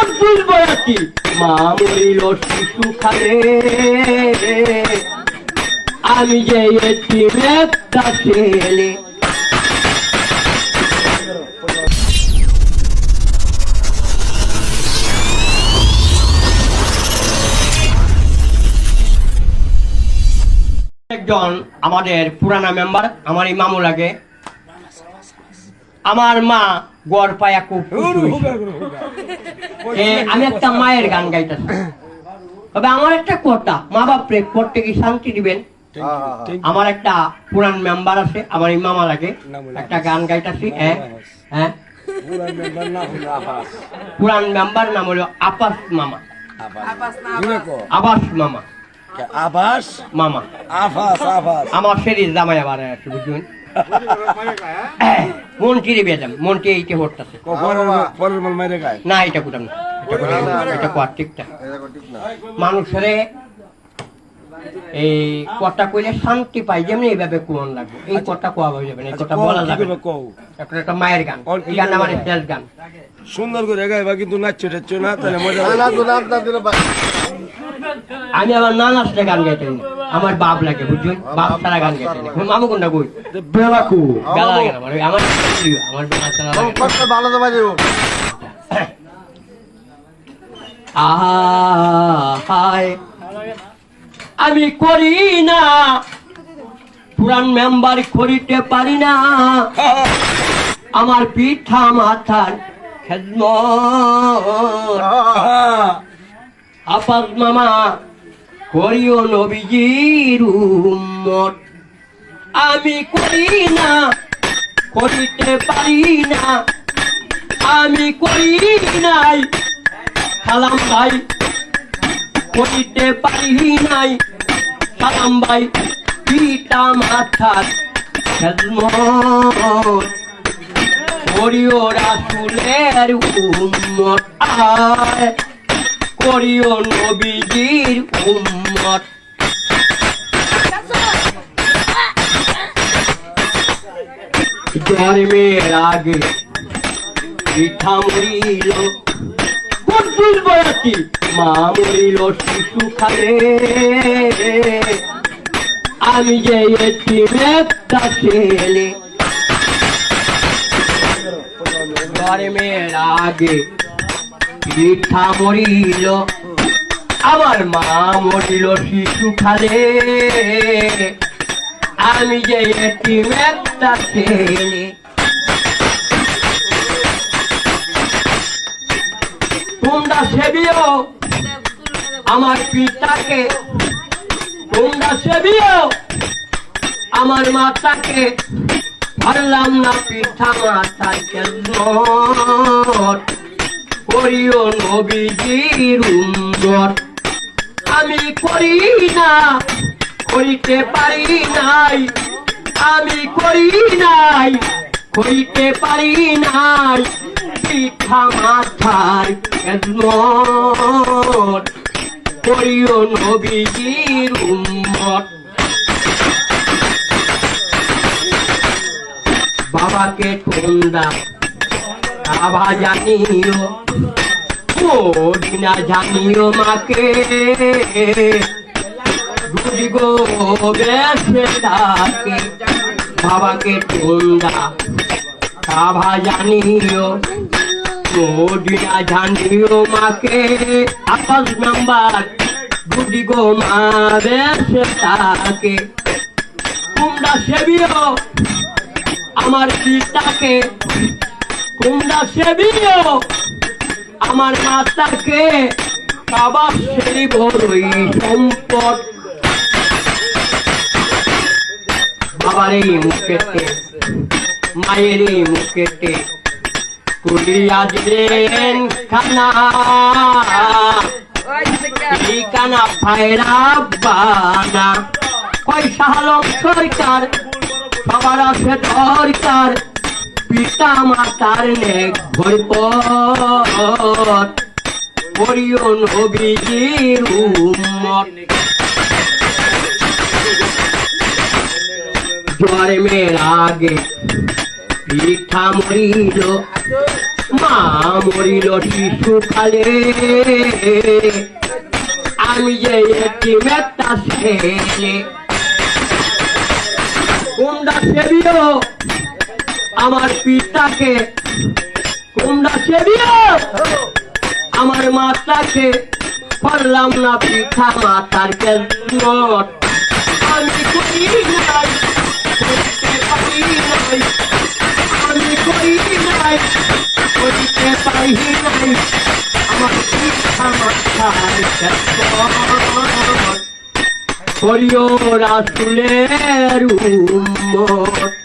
কুদ্দুস বয়াতি মা মরিল শিশু খালে আমি যে এতিম একটা ছেলে। একজন আমাদের পুরানা মেম্বার আমার এই মামু লাগে। আমার মা গড় পায়া খুব আমি একটা মায়ের গান গাইতেছি। তবে আমার একটা কথা, মা বাপরে করতে কি শান্তি দিবেন। আমার একটা পুরান মেম্বার আছে আমার এই মামা লাগে, একটা গান গাইতেছি। হ্যাঁ পুরান মেম্বার নাম হলো আপাস মামা। আবাস মামা আবাস মামা আবাস আবাস আমার শরীর জামাই আবার আছে বুঝুন। মন্ত্রী বেজাম মন্ত্রী এইটা হরতেছে পরের মাল মাইরে গায় না, এটা কুটাম না, এটা কোয়া ঠিকঠাক মানুষের এই কথা কইলে শান্তি পাই, যেমনি এইভাবে কোন লাগবে। এই কথা কোয়া হয়ে যাবে না, এই কথা বলা যাবে না। একটা একটা মায়ের গান, এই গান আমার শেষ গান। সুন্দর করে গাইবা কিন্তু নাচছো টাচছো না, তাহলে মজা আমি আমার না নাচতে গান গাইতে আমার বাপ লাগে বুঝছেন, বাপ ছাড়া গান গাইতে মামু কোনটা কই বেলাকু বেলা লাগে না আমার আমার বেলা ছাড়া ভালো তো বাজে। আহায় আমি করি না পুরান মেম্বার করিতে পারি না, আমার পিঠা মাথার খেদমত আপাস মামা করিও নবীজির উম্মত। আমি করি না করিতে পারি না, আমি করি নাই সালাম ভাই করিতে পারি নাই সালাম ভাই পিতা মাথার খেদমত করিও রাসূলের উম্মত। আয় করিও নবীজির উম্মত। জন্মের আগে পিঠা মরিল কুদ্দুস বয়াতি মা মরিল শিশু খালে আমি যে এতিম একটা ছেলে। জন্মের আগে পিঠা মরিল আমার মা মরিল শিশু খালে আমি যে এতিম একটা ছেলে। তোমরা সেবিও আমার পিতাকে, তোমরা সেবিও আমার মাতাকে, পারলাম না পিঠা মাতার খেদমত করিও নবীজির উম্মত। আমি করি না করিতে পারি নাই, আমি করি নাই করিতে পারি নাই পিঠা মাথার খেদমত করিও নবীজির উম্মত। বাবাকে ঠোন্দা বাবা জানিও না জানিও মাকে গুড়ি গো বেশে ডাকে। বাবাকে ঠোন্দা বাবা জানিও না জানিও মাকে আপাস নাম্বার গুড়ি গো মা বেশে ডাকে। তোমরা সেবিও আমার পিতাকে, তোমরা সেবিও আমার মাতাকে, বাবা সেই বড়ই সম্পদ। বাবার এই মুখেতে মায়ের এই মুখেতে কুলিয়া দিলেন খানা, এই কানা ফায়রা বানা পয়সা হলো সরকার সবার আছে দরকার পিতা মাতার নেক ভরপট করিও নবীজির উম্মত। জন্মের আগে পিঠা মরিল মা মরিল শিশুকালে, আমি যে এতিম একটা ছেলে। তোমরা সেবিও আমার পিতাকে, তোমরা সেবিও আমার মাতাকে, পারলাম না পিতা মাতার খেদমত। আমি করি নাই, করতে পারি নাই, আমি করি নাই, করতে পারি নাই আমার পিতা মাতার খেদমত। করিও রাসূলের উম্মত।